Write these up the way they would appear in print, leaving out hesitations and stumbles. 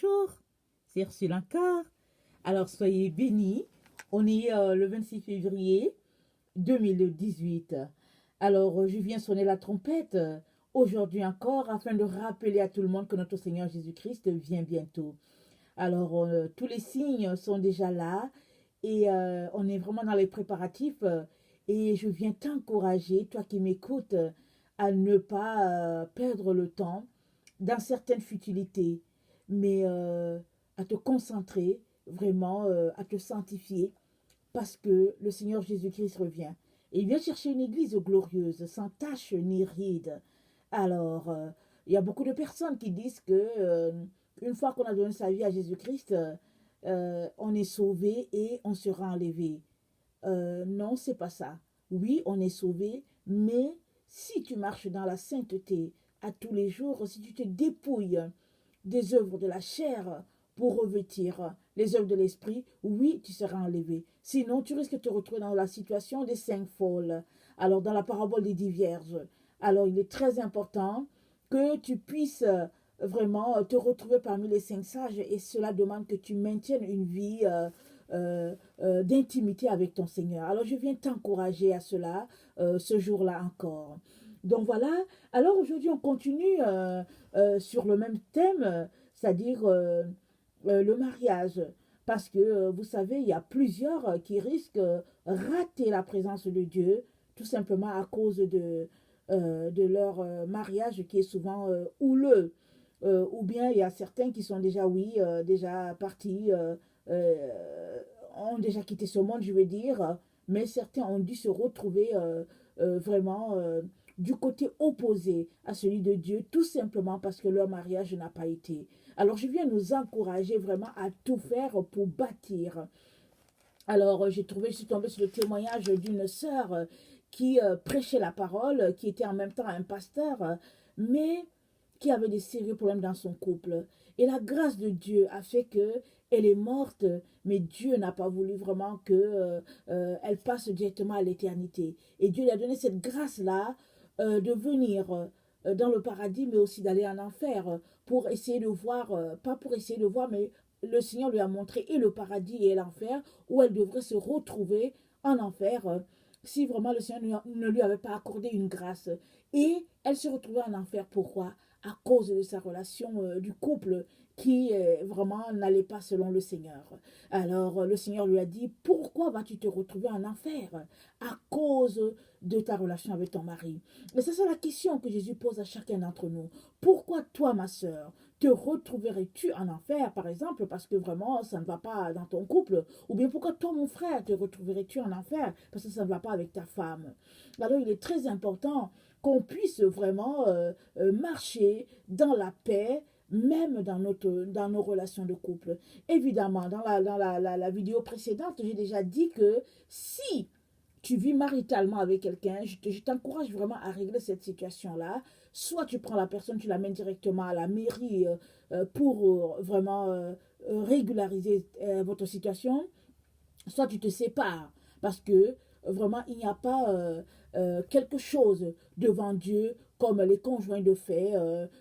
bonjour, c'est Ursule encore. Alors soyez bénis, on est le 26 février 2018. Alors je viens sonner la trompette aujourd'hui encore afin de rappeler à tout le monde que notre Seigneur Jésus-Christ vient bientôt. Alors tous les signes sont déjà là et on est vraiment dans les préparatifs et je viens t'encourager, toi qui m'écoutes, à ne pas perdre le temps dans certaines futilités, mais à te concentrer, vraiment à te sanctifier, parce que le Seigneur Jésus-Christ revient. Et il vient chercher une église glorieuse, sans tache ni ride. Alors, il y a beaucoup de personnes qui disent que une fois qu'on a donné sa vie à Jésus-Christ, on est sauvé et on sera enlevé. Non, c'est pas ça. Oui, on est sauvé, mais si tu marches dans la sainteté à tous les jours, si tu te dépouilles des œuvres de la chair pour revêtir les œuvres de l'esprit, oui, tu seras enlevé. Sinon, tu risques de te retrouver dans la situation des cinq folles. Alors, dans la parabole des 10 vierges. Alors, il est très important que tu puisses vraiment te retrouver parmi les cinq sages et cela demande que tu maintiennes une vie d'intimité avec ton Seigneur. Alors, je viens t'encourager à cela ce jour-là encore. Donc voilà, alors aujourd'hui on continue sur le même thème, c'est-à-dire le mariage. Parce que vous savez, il y a plusieurs qui risquent rater la présence de Dieu, tout simplement à cause de leur mariage qui est souvent houleux. Ou bien il y a certains qui sont déjà, oui, déjà partis, ont déjà quitté ce monde, je veux dire, mais certains ont dû se retrouver vraiment du côté opposé à celui de Dieu, tout simplement parce que leur mariage n'a pas été. Alors je viens nous encourager vraiment à tout faire pour bâtir. Alors je suis tombée sur le témoignage d'une sœur qui prêchait la parole, qui était en même temps un pasteur, mais qui avait des sérieux problèmes dans son couple. Et la grâce de Dieu a fait que elle est morte, mais Dieu n'a pas voulu vraiment que elle passe directement à l'éternité. Et Dieu lui a donné cette grâce-là de venir dans le paradis, mais aussi d'aller en enfer pour essayer de voir, pas pour essayer de voir, mais le Seigneur lui a montré et le paradis et l'enfer où elle devrait se retrouver en enfer si vraiment le Seigneur ne lui avait pas accordé une grâce. Et elle se retrouvait en enfer. Pourquoi? À cause de sa relation du couple qui vraiment n'allait pas selon le Seigneur. Alors le Seigneur lui a dit, pourquoi vas-tu te retrouver en enfer? À cause de ta relation avec ton mari. Et c'est ça la question que Jésus pose à chacun d'entre nous. Pourquoi toi, ma soeur, te retrouverais-tu en enfer, par exemple, parce que vraiment ça ne va pas dans ton couple? Ou bien pourquoi toi, mon frère, te retrouverais-tu en enfer, parce que ça ne va pas avec ta femme? Alors il est très important qu'on puisse vraiment marcher dans la paix, même dans nos relations de couple. Évidemment, dans la vidéo précédente, j'ai déjà dit que si tu vis maritalement avec quelqu'un, je t'encourage vraiment à régler cette situation-là. Soit tu prends la personne, tu l'amènes directement à la mairie pour vraiment régulariser votre situation, soit tu te sépares parce que vraiment il n'y a pas quelque chose devant Dieu comme les conjoints de fait,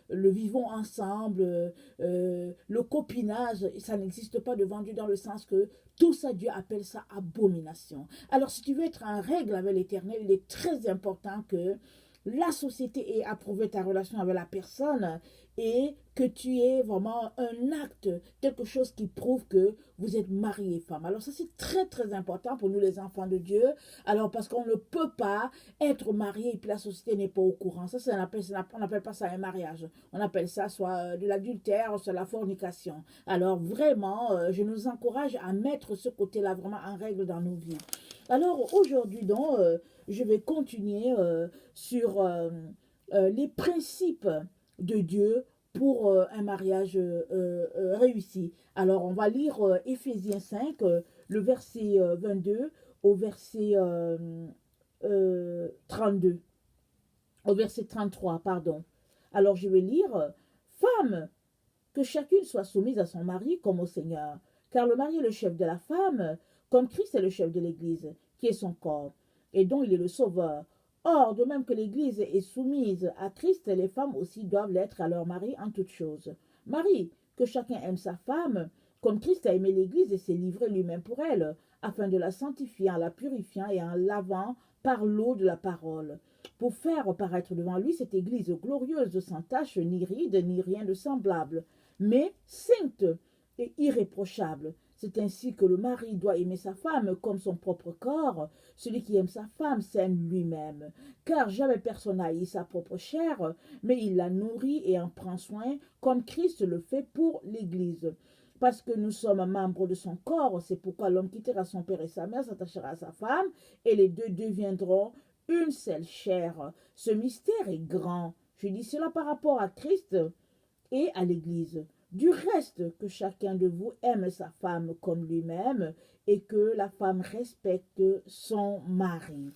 le vivons ensemble, le copinage, ça n'existe pas devant Dieu dans le sens que tout ça, Dieu appelle ça abomination. Alors si tu veux être en règle avec l'Éternel, il est très important que la société ait approuvé ta relation avec la personne et que tu aies vraiment un acte, quelque chose qui prouve que vous êtes mari et femme. Alors ça, c'est très, très important pour nous, les enfants de Dieu. Alors, parce qu'on ne peut pas être marié et puis la société n'est pas au courant. Ça, on n'appelle pas ça un mariage. On appelle ça soit de l'adultère, soit la fornication. Alors, vraiment, je nous encourage à mettre ce côté-là vraiment en règle dans nos vies. Alors, aujourd'hui, donc, je vais continuer sur les principes de Dieu pour un mariage réussi. Alors, on va lire Éphésiens 5, le verset 22 au verset 32, au verset 33, pardon. Alors, je vais lire, Femmes, que chacune soit soumise à son mari comme au Seigneur, car le mari est le chef de la femme, comme Christ est le chef de l'Église, qui est son corps, et dont il est le sauveur. Or, de même que l'Église est soumise à Christ, les femmes aussi doivent l'être à leur mari en toutes choses. Marie, que chacun aime sa femme, comme Christ a aimé l'Église et s'est livré lui-même pour elle, afin de la sanctifier en la purifiant et en lavant par l'eau de la parole, pour faire paraître devant lui cette Église glorieuse, sans tache, ni ride, ni rien de semblable, mais sainte et irréprochable. C'est ainsi que le mari doit aimer sa femme comme son propre corps. Celui qui aime sa femme s'aime lui-même. Car jamais personne n'a haï sa propre chair, mais il la nourrit et en prend soin, comme Christ le fait pour l'Église. Parce que nous sommes membres de son corps, c'est pourquoi l'homme quittera son père et sa mère, s'attachera à sa femme, et les deux deviendront une seule chair. Ce mystère est grand. Je dis cela par rapport à Christ et à l'Église. Du reste, que chacun de vous aime sa femme comme lui-même et que la femme respecte son mari.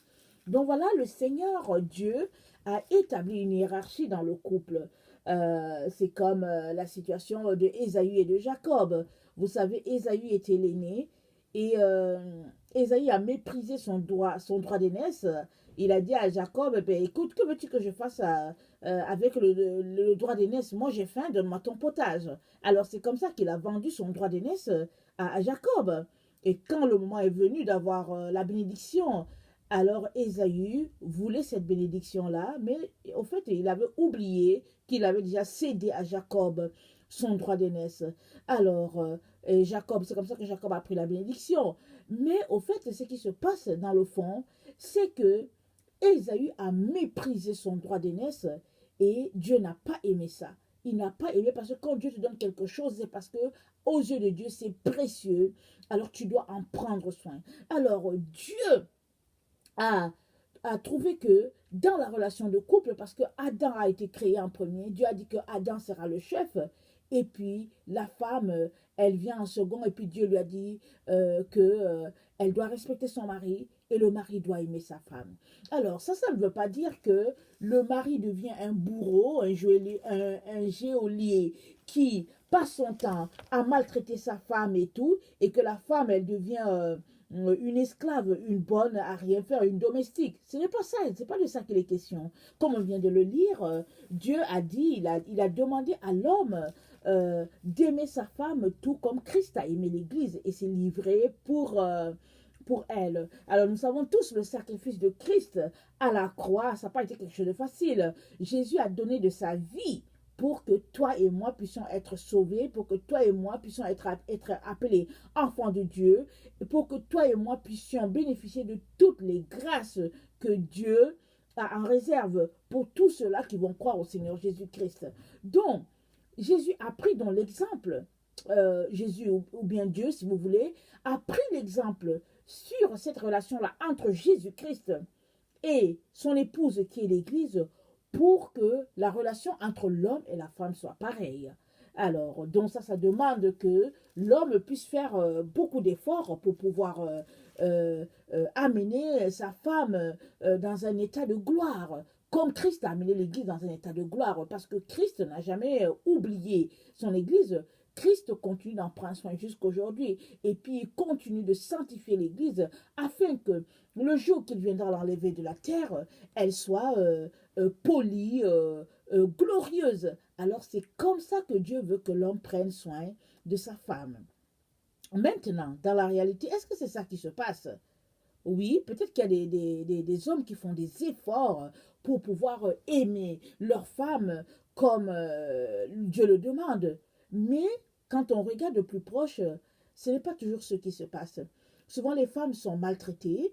Donc voilà, le Seigneur Dieu a établi une hiérarchie dans le couple. C'est comme la situation de Ésaü et de Jacob. Vous savez, Ésaü était l'aîné et Ésaü a méprisé son droit d'aînesse. Il a dit à Jacob, ben, écoute, que veux-tu que je fasse avec le droit d'aînesse? Moi j'ai faim, donne-moi ton potage. Alors c'est comme ça qu'il a vendu son droit d'aînesse à Jacob. Et quand le moment est venu d'avoir la bénédiction, alors Ésaü voulait cette bénédiction-là, mais au fait, il avait oublié qu'il avait déjà cédé à Jacob son droit d'aînesse. Alors, Jacob, c'est comme ça que Jacob a pris la bénédiction. Mais au fait, ce qui se passe dans le fond, c'est que Ésaü a méprisé son droit d'aînesse et Dieu n'a pas aimé ça. Il n'a pas aimé parce que quand Dieu te donne quelque chose, c'est parce que aux yeux de Dieu, c'est précieux. Alors tu dois en prendre soin. Alors Dieu a, a trouvé que dans la relation de couple, parce que Adam a été créé en premier, Dieu a dit que Adam sera le chef, et puis la femme, elle vient en second, et puis Dieu lui a dit elle doit respecter son mari, et le mari doit aimer sa femme. Alors ça ne veut pas dire que le mari devient un bourreau, un geôlier qui passe son temps à maltraiter sa femme et tout, et que la femme, elle devient une esclave, une bonne à rien faire, une domestique. Ce n'est pas ça, c'est pas de ça qu'il est question. Comme on vient de le lire, Dieu a dit, il a demandé à l'homme d'aimer sa femme tout comme Christ a aimé l'Église et s'est livré pour elle. Alors nous savons tous le sacrifice de Christ à la croix, ça n'a pas été quelque chose de facile. Jésus a donné de sa vie pour que toi et moi puissions être sauvés, pour que toi et moi puissions être appelés enfants de Dieu, pour que toi et moi puissions bénéficier de toutes les grâces que Dieu a en réserve pour tous ceux-là qui vont croire au Seigneur Jésus-Christ. Donc, Jésus a pris dans l'exemple, Jésus ou bien Dieu, si vous voulez, a pris l'exemple sur cette relation-là entre Jésus-Christ et son épouse qui est l'Église pour que la relation entre l'homme et la femme soit pareille. Alors, donc ça demande que l'homme puisse faire beaucoup d'efforts pour pouvoir amener sa femme dans un état de gloire, comme Christ a amené l'Église dans un état de gloire, parce que Christ n'a jamais oublié son Église. Christ continue d'en prendre soin jusqu'aujourd'hui. Et puis, il continue de sanctifier l'Église afin que le jour qu'il viendra l'enlever de la terre, elle soit polie, glorieuse. Alors, c'est comme ça que Dieu veut que l'homme prenne soin de sa femme. Maintenant, dans la réalité, est-ce que c'est ça qui se passe? Oui, peut-être qu'il y a des hommes qui font des efforts pour pouvoir aimer leur femme comme Dieu le demande. Mais quand on regarde de plus proche, ce n'est pas toujours ce qui se passe. Souvent, les femmes sont maltraitées,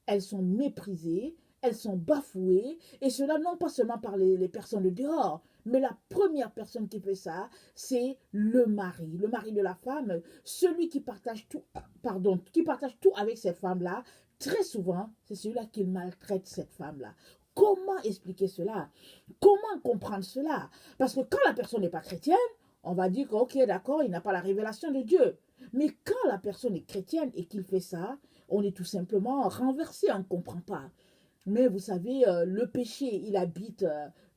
elles sont méprisées, elles sont bafouées, et cela non pas seulement par les personnes de dehors, mais la première personne qui fait ça, c'est le mari de la femme, celui qui partage tout, qui partage tout avec cette femme-là. Très souvent, c'est celui-là qui maltraite cette femme-là. Comment expliquer cela? Comment comprendre cela? Parce que quand la personne n'est pas chrétienne, on va dire que, ok, d'accord, il n'a pas la révélation de Dieu. Mais quand la personne est chrétienne et qu'il fait ça, on est tout simplement renversé, on ne comprend pas. Mais vous savez, le péché, il habite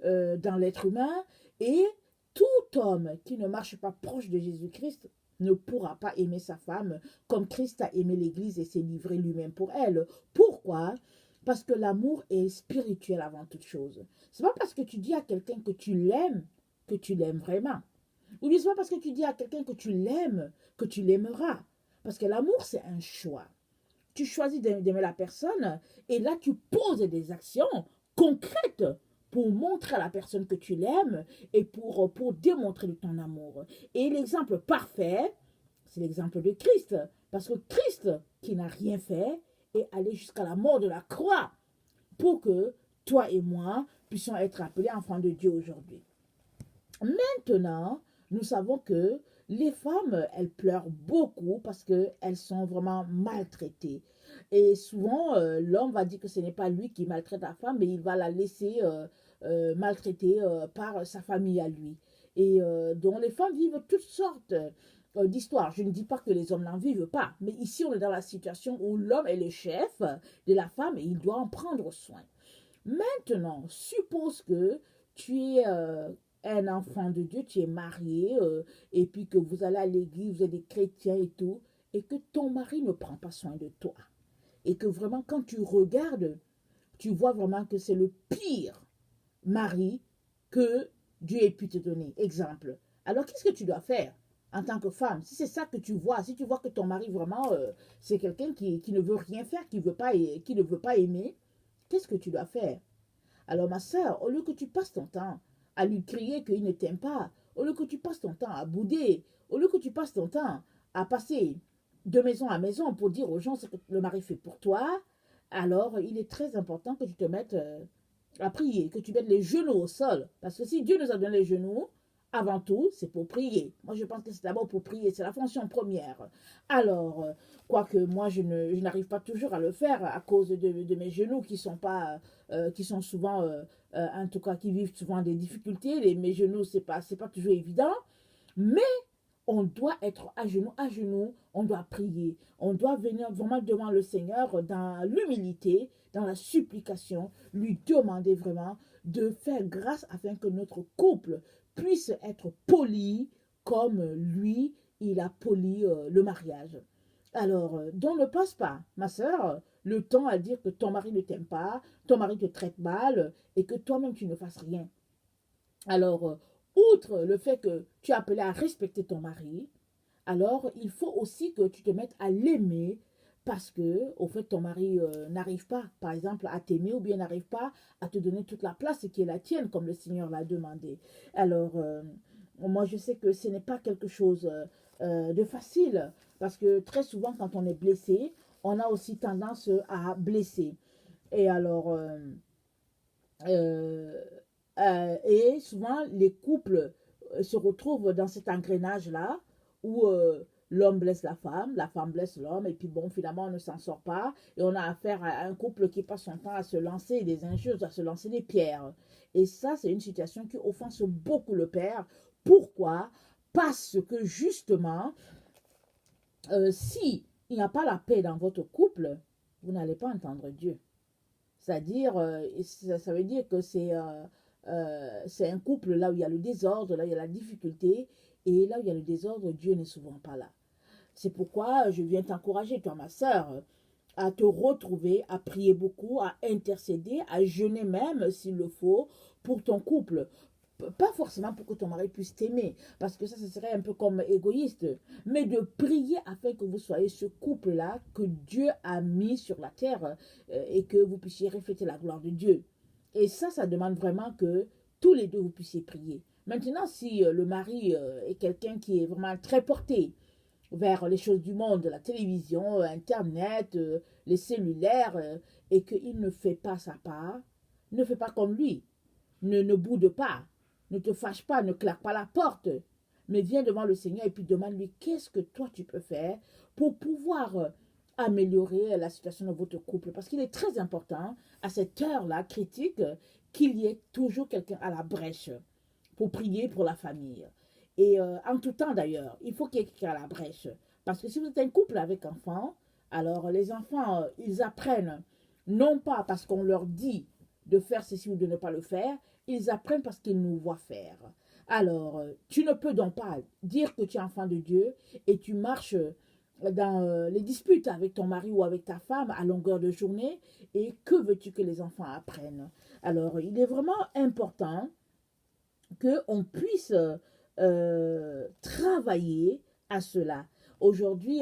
dans l'être humain et tout homme qui ne marche pas proche de Jésus-Christ ne pourra pas aimer sa femme comme Christ a aimé l'Église et s'est livré lui-même pour elle. Pourquoi? Parce que l'amour est spirituel avant toute chose. Ce n'est pas parce que tu dis à quelqu'un que tu l'aimes vraiment. Oublie pas parce que tu dis à quelqu'un que tu l'aimes, que tu l'aimeras. Parce que l'amour, c'est un choix. Tu choisis d'aimer la personne et là, tu poses des actions concrètes pour montrer à la personne que tu l'aimes et pour démontrer de ton amour. Et l'exemple parfait, c'est l'exemple de Christ. Parce que Christ, qui n'a rien fait, est allé jusqu'à la mort de la croix pour que toi et moi puissions être appelés enfants de Dieu aujourd'hui. Maintenant, nous savons que les femmes, elles pleurent beaucoup parce qu'elles sont vraiment maltraitées. Et souvent, l'homme va dire que ce n'est pas lui qui maltraite la femme, mais il va la laisser maltraiter par sa famille à lui. Et donc, les femmes vivent toutes sortes d'histoires. Je ne dis pas que les hommes n'en vivent pas, mais ici, on est dans la situation où l'homme est le chef de la femme et il doit en prendre soin. Maintenant, suppose que tu es un enfant de Dieu, tu es marié, et puis que vous allez à l'église, vous êtes des chrétiens et tout, et que ton mari ne prend pas soin de toi. Et que vraiment, quand tu regardes, tu vois vraiment que c'est le pire mari que Dieu ait pu te donner. Exemple. Alors, qu'est-ce que tu dois faire en tant que femme? Si c'est ça que tu vois, si tu vois que ton mari vraiment, c'est quelqu'un qui ne veut rien faire, qui ne veut pas aimer, qu'est-ce que tu dois faire? Alors ma soeur, au lieu que tu passes ton temps à lui crier qu'il ne t'aime pas, au lieu que tu passes ton temps à bouder, au lieu que tu passes ton temps à passer de maison à maison pour dire aux gens ce que le mari fait pour toi, alors il est très important que tu te mettes à prier, que tu mettes les genoux au sol. Parce que si Dieu nous a donné les genoux, avant tout, c'est pour prier. Moi, je pense que c'est d'abord pour prier. C'est la fonction première. Alors, quoique moi, je n'arrive pas toujours à le faire à cause de mes genoux qui sont pas, qui sont souvent, en tout cas, qui vivent souvent des difficultés. Mes genoux, c'est pas toujours évident. Mais on doit être à genoux, on doit prier, on doit venir vraiment devant le Seigneur dans l'humilité, dans la supplication, lui demander vraiment de faire grâce afin que notre couple puisse être poli comme lui, il a poli le mariage. Alors, donc ne passe pas, ma soeur, le temps à dire que ton mari ne t'aime pas, ton mari te traite mal et que toi-même tu ne fasses rien. Alors, outre le fait que tu es appelé à respecter ton mari, alors il faut aussi que tu te mettes à l'aimer parce que, au fait, ton mari n'arrive pas, par exemple, à t'aimer ou bien n'arrive pas à te donner toute la place qui est la tienne, comme le Seigneur l'a demandé. Alors, moi, je sais que ce n'est pas quelque chose de facile parce que très souvent, quand on est blessé, on a aussi tendance à blesser. Et alors, euh, et souvent, les couples se retrouvent dans cet engrenage-là où l'homme blesse la femme blesse l'homme, et puis bon, finalement, on ne s'en sort pas. Et on a affaire à un couple qui passe son temps à se lancer des injures, à se lancer des pierres. Et ça, c'est une situation qui offense beaucoup le Père. Pourquoi? Parce que justement, si il n'y a pas la paix dans votre couple, vous n'allez pas entendre Dieu. C'est-à-dire, ça veut dire que c'est un couple là où il y a le désordre, là où il y a la difficulté, et là où il y a le désordre, Dieu n'est souvent pas là. C'est pourquoi je viens t'encourager, toi ma sœur, à te retrouver, à prier beaucoup, à intercéder, à jeûner même s'il le faut pour ton couple. Pas forcément pour que ton mari puisse t'aimer, parce que ça, ce serait un peu comme égoïste, mais de prier afin que vous soyez ce couple-là que Dieu a mis sur la terre et que vous puissiez refléter la gloire de Dieu. Et ça demande vraiment que tous les deux vous puissiez prier. Maintenant, si le mari est quelqu'un qui est vraiment très porté vers les choses du monde, la télévision, Internet, les cellulaires, et qu'il ne fait pas sa part, ne fais pas comme lui, ne boude pas, ne te fâche pas, ne claque pas la porte, mais viens devant le Seigneur et puis demande-lui qu'est-ce que toi tu peux faire pour pouvoir améliorer la situation de votre couple. Parce qu'il est très important, à cette heure-là critique, qu'il y ait toujours quelqu'un à la brèche pour prier pour la famille. Et en tout temps d'ailleurs, il faut qu'il y ait quelqu'un à la brèche. Parce que si vous êtes un couple avec enfants, alors les enfants, ils apprennent, non pas parce qu'on leur dit de faire ceci ou de ne pas le faire, ils apprennent parce qu'ils nous voient faire. Alors, tu ne peux donc pas dire que tu es enfant de Dieu et tu marches dans les disputes avec ton mari ou avec ta femme à longueur de journée. Et que veux-tu que les enfants apprennent? Alors, il est vraiment important qu'on puisse travailler à cela. Aujourd'hui,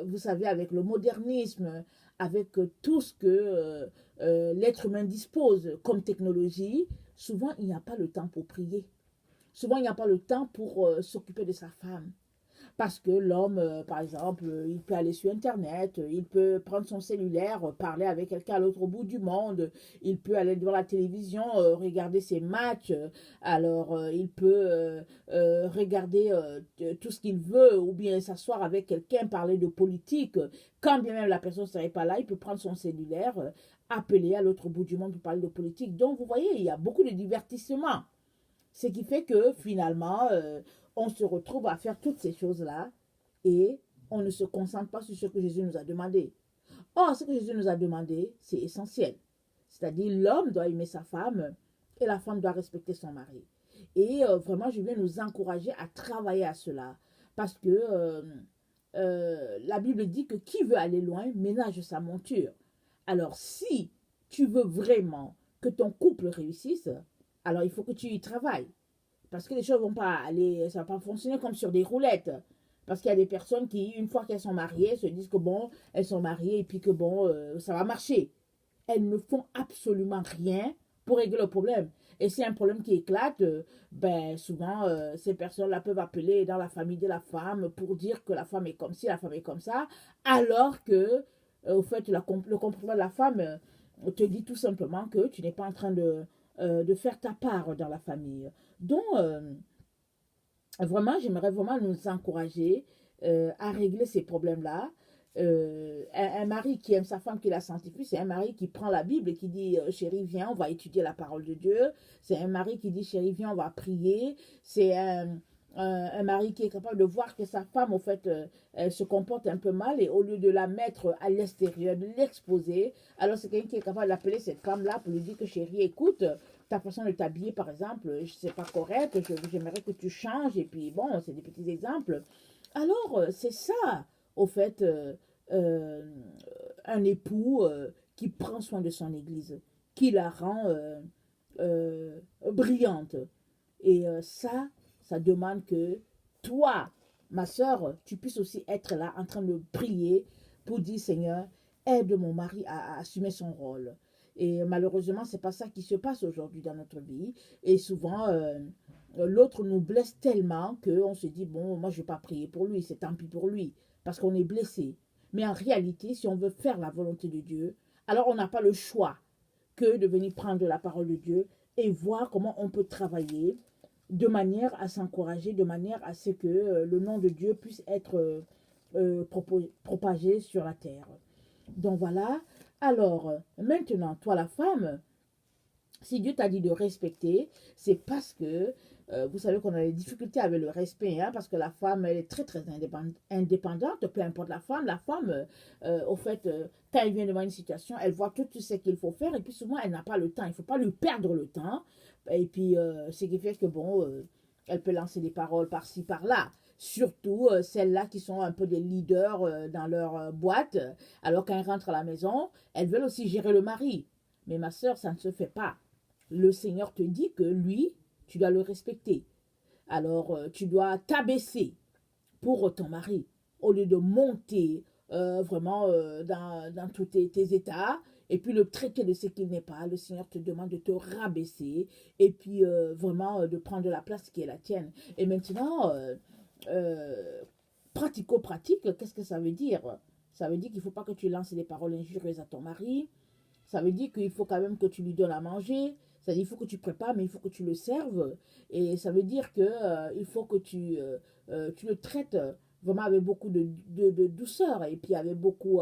vous savez, avec le modernisme, avec tout ce que l'être humain dispose comme technologie, souvent il n'y a pas le temps pour prier. Souvent il n'y a pas le temps pour s'occuper de sa femme. Parce que l'homme, par exemple, il peut aller sur Internet, il peut prendre son cellulaire, parler avec quelqu'un à l'autre bout du monde, il peut aller devant la télévision, regarder ses matchs, alors il peut regarder tout ce qu'il veut, ou bien s'asseoir avec quelqu'un, parler de politique. Quand bien même la personne ne serait pas là, il peut prendre son cellulaire, appeler à l'autre bout du monde pour parler de politique. Donc, vous voyez, il y a beaucoup de divertissement. Ce qui fait que finalement, on se retrouve à faire toutes ces choses-là et on ne se concentre pas sur ce que Jésus nous a demandé. Or, ce que Jésus nous a demandé, c'est essentiel. C'est-à-dire, l'homme doit aimer sa femme et la femme doit respecter son mari. Et vraiment, je viens nous encourager à travailler à cela. Parce que la Bible dit que qui veut aller loin ménage sa monture. Alors, si tu veux vraiment que ton couple réussisse, alors il faut que tu y travailles. Parce que les choses vont pas aller, ça va pas fonctionner comme sur des roulettes. Parce qu'il y a des personnes qui, une fois qu'elles sont mariées, se disent que bon, elles sont mariées et puis que bon, ça va marcher. Elles ne font absolument rien pour régler le problème. Et si un problème qui éclate, ben souvent, ces personnes-là peuvent appeler dans la famille de la femme pour dire que la femme est comme ci, la femme est comme ça, alors que, au fait, le comportement de la femme te dit tout simplement que tu n'es pas en train de faire ta part dans la famille. Donc, vraiment, j'aimerais vraiment nous encourager à régler ces problèmes-là. Un mari qui aime sa femme, qui la sanctifie, c'est un mari qui prend la Bible et qui dit chérie, viens, on va étudier la parole de Dieu. C'est un mari qui dit chérie, viens, on va prier. C'est un mari qui est capable de voir que sa femme, au fait, elle se comporte un peu mal et au lieu de la mettre à l'extérieur, de l'exposer, alors c'est quelqu'un qui est capable d'appeler cette femme-là pour lui dire que chérie, écoute, ta façon de t'habiller, par exemple, c'est pas correct, j'aimerais que tu changes. Et puis, bon, c'est des petits exemples. Alors, c'est ça, au fait, euh, un époux qui prend soin de son église, qui la rend brillante. Et ça demande que toi, ma soeur, tu puisses aussi être là en train de prier pour dire, Seigneur, aide mon mari à assumer son rôle. Et malheureusement, c'est pas ça qui se passe aujourd'hui dans notre vie. Et souvent, l'autre nous blesse tellement qu'on se dit, bon, moi, je ne vais pas prier pour lui, c'est tant pis pour lui, parce qu'on est blessé. Mais en réalité, si on veut faire la volonté de Dieu, alors on n'a pas le choix que de venir prendre la parole de Dieu et voir comment on peut travailler de manière à s'encourager, de manière à ce que le nom de Dieu puisse être propagé sur la terre. Donc voilà. Alors, maintenant, toi la femme, si Dieu t'a dit de respecter, c'est parce que vous savez qu'on a des difficultés avec le respect, hein, parce que la femme, elle est très, très indépendante, peu importe la femme, au fait, quand elle vient devant une situation, elle voit tout ce qu'il faut faire, et puis souvent, elle n'a pas le temps, il ne faut pas lui perdre le temps, et puis, ce qui fait que, bon, elle peut lancer des paroles par-ci, par-là, surtout celles-là qui sont un peu des leaders dans leur boîte, alors quand elles rentrent à la maison, elles veulent aussi gérer le mari. Mais ma soeur, ça ne se fait pas. Le Seigneur te dit que lui, tu dois le respecter. Alors, tu dois t'abaisser pour ton mari, au lieu de monter vraiment dans tous tes états, et puis le traiter de ce qu'il n'est pas. Le Seigneur te demande de te rabaisser, et puis vraiment de prendre la place qui est la tienne. Et maintenant, pratico-pratique, qu'est-ce que ça veut dire? Ça veut dire qu'il ne faut pas que tu lances des paroles injurieuses à ton mari. Ça veut dire qu'il faut quand même que tu lui donnes à manger. Ça veut dire qu'il faut que tu prépares, mais il faut que tu le serves. Et ça veut dire que il faut que tu le traites vraiment avec beaucoup de douceur et puis avec beaucoup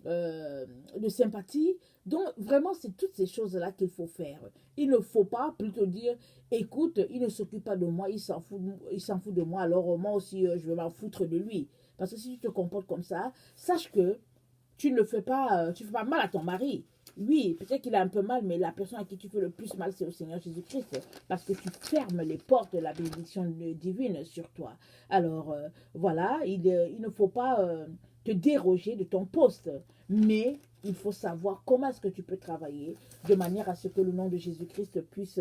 de sympathie. Donc, vraiment, c'est toutes ces choses-là qu'il faut faire. Il ne faut pas plutôt dire, écoute, il ne s'occupe pas de moi, il s'en fout de moi, alors moi aussi, je vais m'en foutre de lui. Parce que si tu te comportes comme ça, sache que tu ne fais pas, tu fais pas mal à ton mari. Oui, peut-être qu'il a un peu mal, mais la personne à qui tu fais le plus mal, c'est au Seigneur Jésus-Christ. Parce que tu fermes les portes de la bénédiction divine sur toi. Alors, voilà, il ne faut pas te déroger de ton poste. Mais il faut savoir comment est-ce que tu peux travailler de manière à ce que le nom de Jésus-Christ puisse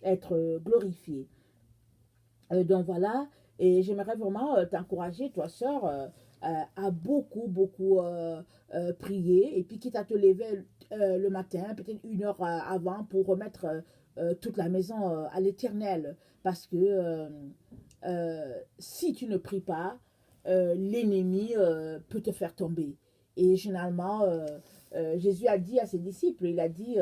être glorifié. Donc voilà, et j'aimerais vraiment t'encourager, toi, sœur, à beaucoup, beaucoup prier. Et puis, quitte à te lever le matin, peut-être 1 heure avant, pour remettre toute la maison à l'Éternel. Parce que si tu ne pries pas, l'ennemi peut te faire tomber. Et généralement, Jésus a dit à ses disciples, il a dit,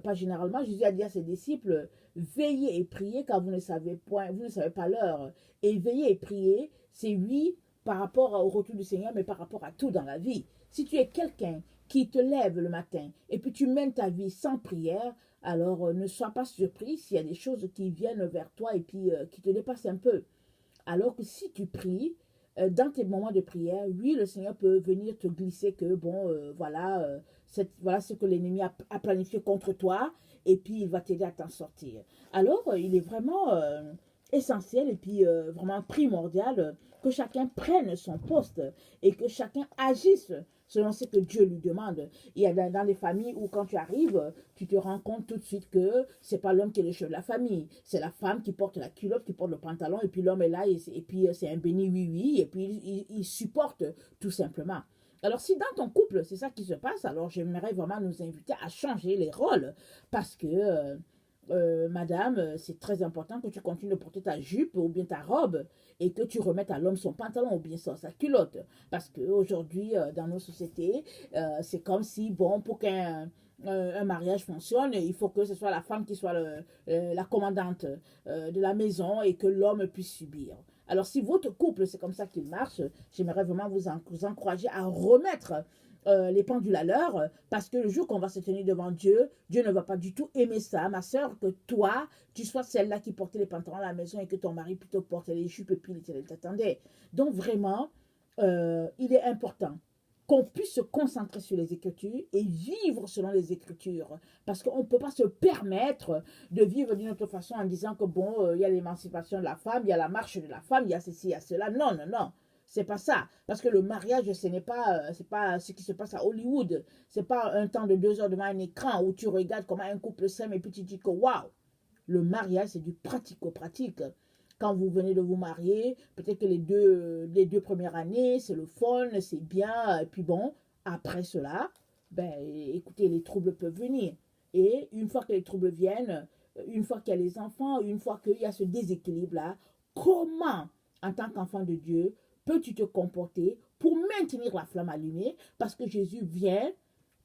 pas généralement, Jésus a dit à ses disciples, veillez et priez car vous ne savez point, vous ne savez pas l'heure. Et veiller et prier, c'est oui par rapport au retour du Seigneur, mais par rapport à tout dans la vie. Si tu es quelqu'un qui te lève le matin et puis tu mènes ta vie sans prière, alors ne sois pas surpris s'il y a des choses qui viennent vers toi et puis qui te dépassent un peu. Alors que si tu pries, dans tes moments de prière, oui, le Seigneur peut venir te glisser que, bon, voilà ce que l'ennemi a planifié contre toi, et puis il va t'aider à t'en sortir. Alors, il est vraiment essentiel et puis vraiment primordial que chacun prenne son poste et que chacun agisse selon ce que Dieu lui demande. Il y a dans les familles où quand tu arrives, tu te rends compte tout de suite que c'est pas l'homme qui est le chef de la famille, c'est la femme qui porte la culotte, qui porte le pantalon, et puis l'homme est là, et puis c'est un béni oui-oui, et puis il supporte tout simplement. Alors si dans ton couple, c'est ça qui se passe, alors j'aimerais vraiment nous inviter à changer les rôles, parce que madame, c'est très important que tu continues de porter ta jupe ou bien ta robe et que tu remettes à l'homme son pantalon ou bien sa culotte. Parce qu'aujourd'hui, dans nos sociétés, c'est comme si, bon, pour qu'un un mariage fonctionne, il faut que ce soit la femme qui soit la commandante de la maison et que l'homme puisse subir. Alors, si votre couple, c'est comme ça qu'il marche, j'aimerais vraiment vous encourager à remettre les pendules à l'heure, parce que le jour qu'on va se tenir devant Dieu, Dieu ne va pas du tout aimer ça, ma soeur, que toi, tu sois celle-là qui portait les pantalons à la maison et que ton mari plutôt portait les jupes et puis il t'attendait. Donc vraiment, il est important qu'on puisse se concentrer sur les Écritures et vivre selon les Écritures. Parce qu'on ne peut pas se permettre de vivre d'une autre façon en disant que bon, il y a l'émancipation de la femme, il y a la marche de la femme, il y a ceci, il y a cela. Non, non, non. C'est pas ça. Parce que le mariage, ce n'est pas, c'est pas ce qui se passe à Hollywood. C'est pas un temps de 2 heures devant un écran où tu regardes comment un couple s'aime et puis tu dis que waouh, le mariage, c'est du pratico-pratique. Quand vous venez de vous marier, peut-être que les deux premières années, c'est le fun, c'est bien. Et puis bon, après cela, ben, écoutez, les troubles peuvent venir. Et une fois que les troubles viennent, une fois qu'il y a les enfants, une fois qu'il y a ce déséquilibre-là, comment, en tant qu'enfant de Dieu, peux-tu te comporter pour maintenir la flamme allumée? Parce que Jésus vient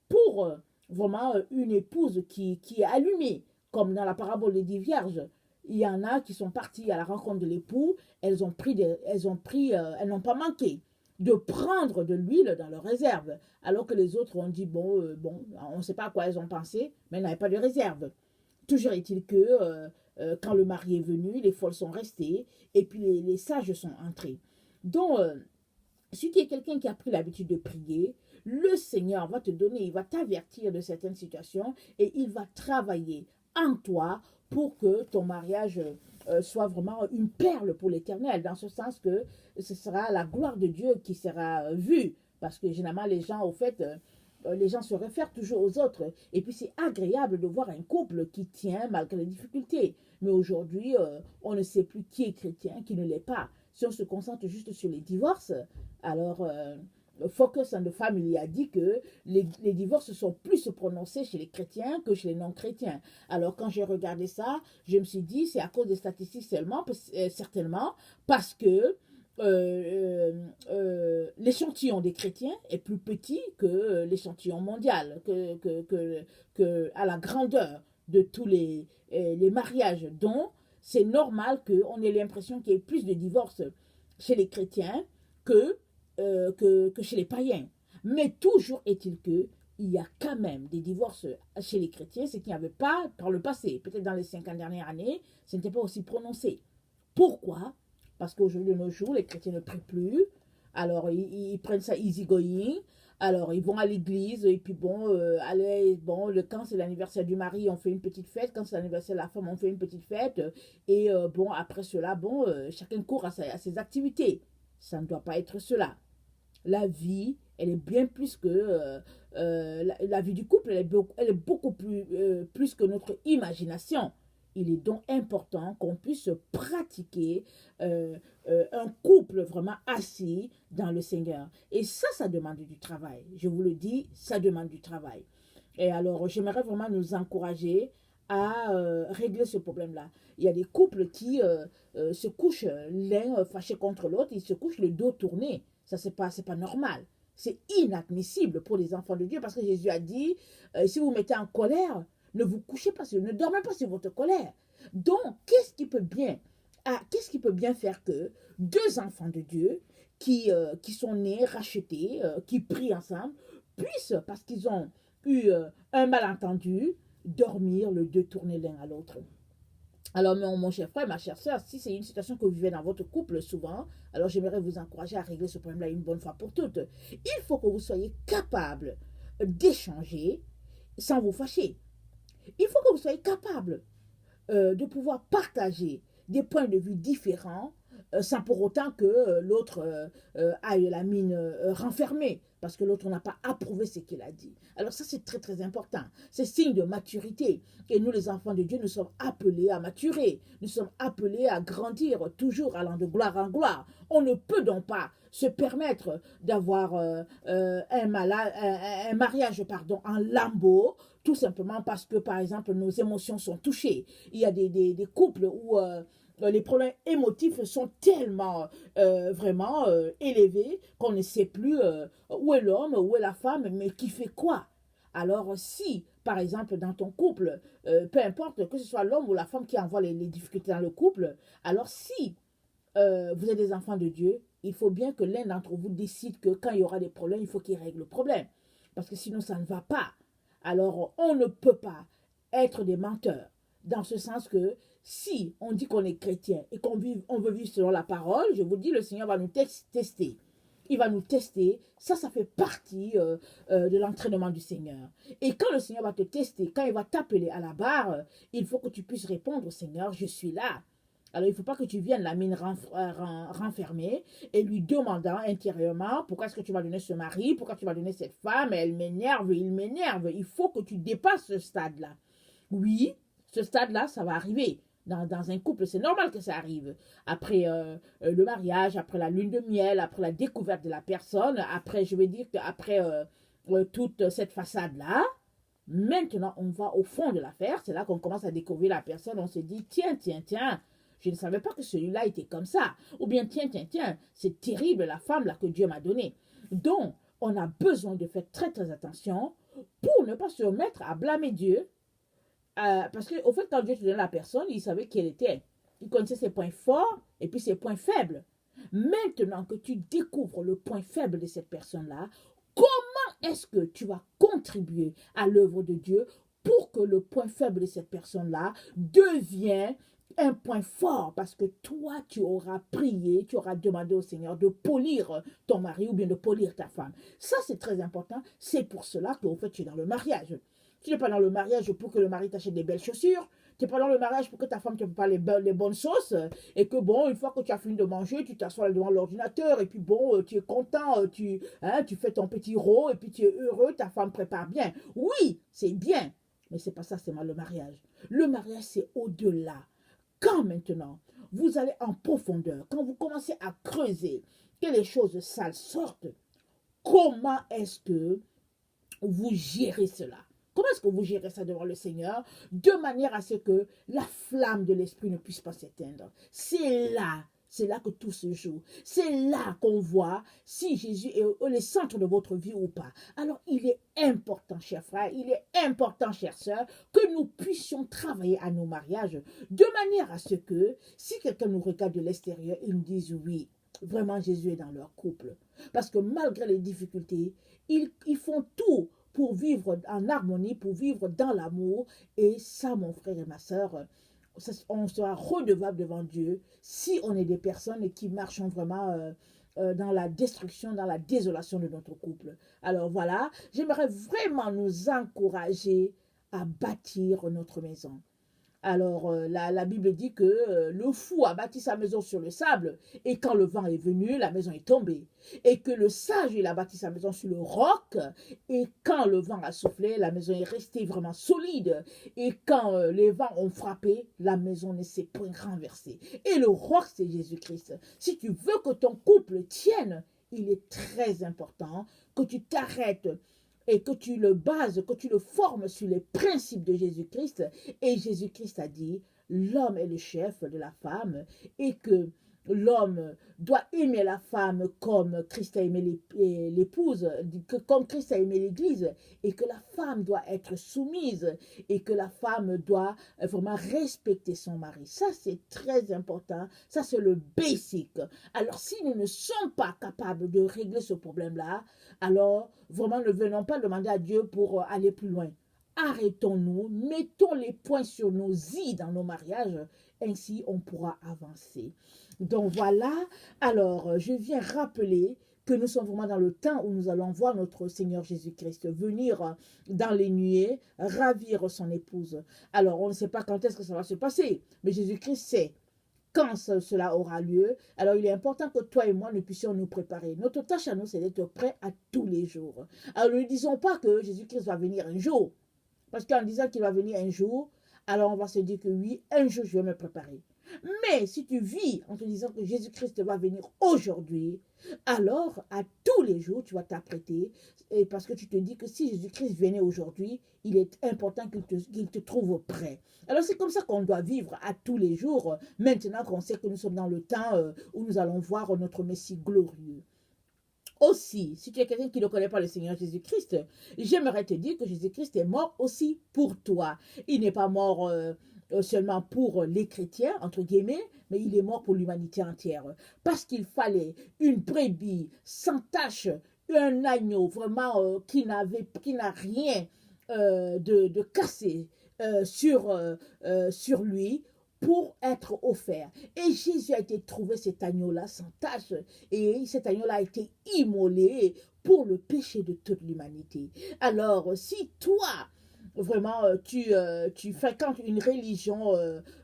pour vraiment une épouse qui est allumée, comme dans la parabole des 10 vierges. Il y en a qui sont parties à la rencontre de l'époux, elles n'ont pas manqué de prendre de l'huile dans leur réserve, alors que les autres ont dit bon, on ne sait pas à quoi elles ont pensé, mais elles n'avaient pas de réserve. Toujours est-il que quand le mari est venu, les folles sont restées et puis les sages sont entrés. Donc, si tu es quelqu'un qui a pris l'habitude de prier, le Seigneur va te donner, il va t'avertir de certaines situations et il va travailler en toi pour que ton mariage soit vraiment une perle pour l'Éternel, dans ce sens que ce sera la gloire de Dieu qui sera vue. Parce que généralement, les gens, au fait, les gens se réfèrent toujours aux autres. Et puis, c'est agréable de voir un couple qui tient malgré les difficultés. Mais aujourd'hui, on ne sait plus qui est chrétien, qui ne l'est pas. Si on se concentre juste sur les divorces, alors Focus on the Family a dit que les divorces sont plus prononcés chez les chrétiens que chez les non-chrétiens. Alors quand j'ai regardé ça, je me suis dit c'est à cause des statistiques seulement, certainement, parce que l'échantillon des chrétiens est plus petit que l'échantillon mondial, à la grandeur de tous les mariages. Donc, c'est normal qu'on ait l'impression qu'il y ait plus de divorces chez les chrétiens que, que chez les païens. Mais toujours est-il que il y a quand même des divorces chez les chrétiens, ce qu'il n'y avait pas par le passé. Peut-être dans les 50 dernières années, ce n'était pas aussi prononcé. Pourquoi? Parce qu'aujourd'hui, de nos jours, les chrétiens ne prient plus. Alors, ils prennent ça easy going. Alors, ils vont à l'église. Et puis, bon, quand c'est l'anniversaire du mari, on fait une petite fête. Quand c'est l'anniversaire de la femme, on fait une petite fête. Et bon, après cela, bon, chacun court à ses activités. Ça ne doit pas être cela. La vie, elle est bien plus que la vie du couple, elle est beaucoup plus que notre imagination. Il est donc important qu'on puisse pratiquer un couple vraiment assis dans le Seigneur. Et ça demande du travail. Je vous le dis, ça demande du travail. Et alors, j'aimerais vraiment nous encourager à régler ce problème-là. Il y a des couples qui se couchent l'un fâché contre l'autre, ils se couchent le dos tourné. Ça, c'est pas normal. C'est inadmissible pour les enfants de Dieu parce que Jésus a dit, si vous mettez en colère, ne vous couchez pas, ne dormez pas sur votre colère. Donc, qu'est-ce qui peut bien faire que deux enfants de Dieu qui sont nés, rachetés, qui prient ensemble, puissent, parce qu'ils ont eu un malentendu, dormir le dos tourné l'un à l'autre. Alors, mon cher frère, ma chère soeur, si c'est une situation que vous vivez dans votre couple souvent, alors j'aimerais vous encourager à régler ce problème-là une bonne fois pour toutes. Il faut que vous soyez capable d'échanger sans vous fâcher. Il faut que vous soyez capable de pouvoir partager des points de vue différents sans pour autant que l'autre aille la mine renfermée parce que l'autre n'a pas approuvé ce qu'il a dit. Alors ça, c'est très très important. C'est signe de maturité. Et nous, les enfants de Dieu, nous sommes appelés à maturer. Nous sommes appelés à grandir, toujours allant de gloire en gloire. On ne peut donc pas se permettre d'avoir un mariage en lambeaux, tout simplement parce que, par exemple, nos émotions sont touchées. Il y a des couples où les problèmes émotifs sont tellement vraiment élevés qu'on ne sait plus où est l'homme, où est la femme, mais qui fait quoi. Alors si, par exemple, dans ton couple, peu importe que ce soit l'homme ou la femme qui envoie les difficultés dans le couple, alors si vous êtes des enfants de Dieu, il faut bien que l'un d'entre vous décide que quand il y aura des problèmes, il faut qu'il règle le problème. Parce que sinon, ça ne va pas. Alors, on ne peut pas être des menteurs. Dans ce sens que si on dit qu'on est chrétien et on veut vivre selon la parole, je vous dis, le Seigneur va nous tester. Il va nous tester. Ça fait partie de l'entraînement du Seigneur. Et quand le Seigneur va te tester, quand il va t'appeler à la barre, il faut que tu puisses répondre au Seigneur, je suis là. Alors, il ne faut pas que tu viennes la mine renfermée et lui demandant intérieurement pourquoi est-ce que tu m'as donné ce mari, pourquoi tu m'as donné cette femme, elle m'énerve, il m'énerve. Il faut que tu dépasses ce stade-là. Oui, ce stade-là, ça va arriver. Dans un couple, c'est normal que ça arrive. Après le mariage, après la lune de miel, après la découverte de la personne, après, je vais dire qu'après toute cette façade-là, maintenant, on va au fond de l'affaire. C'est là qu'on commence à découvrir la personne. On se dit, tiens, je ne savais pas que celui-là était comme ça. Ou bien, tiens, c'est terrible la femme là que Dieu m'a donnée. Donc, on a besoin de faire très, très attention pour ne pas se mettre à blâmer Dieu. Parce qu'au fait, quand Dieu te donnait la personne, il savait qui elle était. Il connaissait ses points forts et puis ses points faibles. Maintenant que tu découvres le point faible de cette personne-là, comment est-ce que tu vas contribuer à l'œuvre de Dieu pour que le point faible de cette personne-là devienne un point fort, parce que toi, tu auras prié, tu auras demandé au Seigneur de polir ton mari ou bien de polir ta femme. Ça, c'est très important. C'est pour cela qu'au fait, tu es dans le mariage. Tu n'es pas dans le mariage pour que le mari t'achète des belles chaussures. Tu n'es pas dans le mariage pour que ta femme te prépare les bonnes sauces. Et que bon, une fois que tu as fini de manger, tu t'assois devant l'ordinateur. Et puis bon, tu es content, tu fais ton petit rot. Et puis tu es heureux, ta femme prépare bien. Oui, c'est bien. Mais c'est pas ça, c'est mal le mariage. Le mariage, c'est au-delà. Quand maintenant, vous allez en profondeur, quand vous commencez à creuser, que les choses sales sortent, comment est-ce que vous gérez cela? Comment est-ce que vous gérez ça devant le Seigneur de manière à ce que la flamme de l'esprit ne puisse pas s'éteindre? C'est là que tout se joue. C'est là qu'on voit si Jésus est le centre de votre vie ou pas. Alors, il est important, chers frères, il est important, chères sœurs, que nous puissions travailler à nos mariages de manière à ce que, si quelqu'un nous regarde de l'extérieur, il nous dise oui, vraiment Jésus est dans leur couple. Parce que malgré les difficultés, ils font tout pour vivre en harmonie, pour vivre dans l'amour. Et ça, mon frère et ma sœur, on sera redevable devant Dieu si on est des personnes qui marchent vraiment dans la destruction, dans la désolation de notre couple. Alors voilà, j'aimerais vraiment nous encourager à bâtir notre maison, Alors, la Bible dit que le fou a bâti sa maison sur le sable, et quand le vent est venu, la maison est tombée. Et que le sage, il a bâti sa maison sur le roc, et quand le vent a soufflé, la maison est restée vraiment solide. Et quand les vents ont frappé, la maison ne s'est point renversée. Et le roc, c'est Jésus-Christ. Si tu veux que ton couple tienne, il est très important que tu t'arrêtes et que tu le bases, que tu le formes sur les principes de Jésus-Christ. Et Jésus-Christ a dit, l'homme est le chef de la femme et que l'homme doit aimer la femme comme Christ a aimé l'épouse, comme Christ a aimé l'Église, et que la femme doit être soumise, et que la femme doit vraiment respecter son mari. Ça, c'est très important. Ça, c'est le basic. Alors, si nous ne sommes pas capables de régler ce problème-là, alors, vraiment, ne venons pas demander à Dieu pour aller plus loin. Arrêtons-nous, mettons les points sur nos i dans nos mariages, ainsi on pourra avancer. Donc voilà, alors je viens rappeler que nous sommes vraiment dans le temps où nous allons voir notre Seigneur Jésus-Christ venir dans les nuées, ravir son épouse. Alors on ne sait pas quand est-ce que ça va se passer, mais Jésus-Christ sait quand cela aura lieu. Alors il est important que toi et moi, nous puissions nous préparer. Notre tâche à nous, c'est d'être prêts à tous les jours. Alors ne disons pas que Jésus-Christ va venir un jour. Parce qu'en disant qu'il va venir un jour, alors on va se dire que oui, un jour je vais me préparer. Mais si tu vis en te disant que Jésus-Christ va venir aujourd'hui, alors à tous les jours tu vas t'apprêter, et parce que tu te dis que si Jésus-Christ venait aujourd'hui, il est important qu'il te trouve prêt. Alors c'est comme ça qu'on doit vivre à tous les jours, maintenant qu'on sait que nous sommes dans le temps où nous allons voir notre Messie glorieux. Aussi, si tu es quelqu'un qui ne connaît pas le Seigneur Jésus-Christ, j'aimerais te dire que Jésus-Christ est mort aussi pour toi. Il n'est pas mort seulement pour les chrétiens, entre guillemets, mais il est mort pour l'humanité entière. Parce qu'il fallait une brebis sans tache, un agneau vraiment qui n'a rien de cassé sur lui, pour être offert. Et Jésus a été trouvé, cet agneau-là, sans tache. Et cet agneau-là a été immolé pour le péché de toute l'humanité. Alors, si toi, vraiment, tu fréquentes une religion,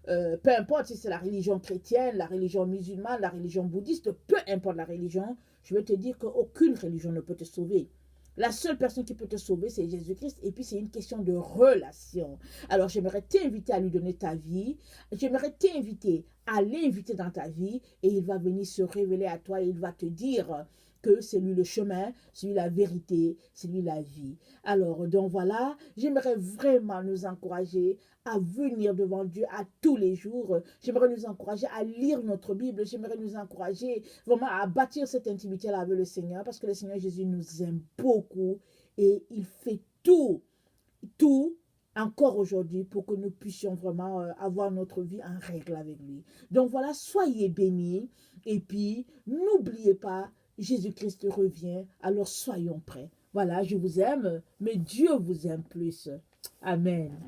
peu importe si c'est la religion chrétienne, la religion musulmane, la religion bouddhiste, peu importe la religion, je veux te dire qu'aucune religion ne peut te sauver. La seule personne qui peut te sauver, c'est Jésus-Christ. Et puis, c'est une question de relation. Alors, j'aimerais t'inviter à lui donner ta vie. J'aimerais t'inviter à l'inviter dans ta vie. Et il va venir se révéler à toi. Et il va te dire que c'est lui le chemin, c'est lui la vérité, c'est lui la vie. Alors, donc voilà, j'aimerais vraiment nous encourager à venir devant Dieu à tous les jours. J'aimerais nous encourager à lire notre Bible. J'aimerais nous encourager vraiment à bâtir cette intimité-là avec le Seigneur, parce que le Seigneur Jésus nous aime beaucoup et il fait tout encore aujourd'hui pour que nous puissions vraiment avoir notre vie en règle avec lui. Donc voilà, soyez bénis et puis n'oubliez pas, Jésus-Christ revient, alors soyons prêts. Voilà, je vous aime, mais Dieu vous aime plus. Amen.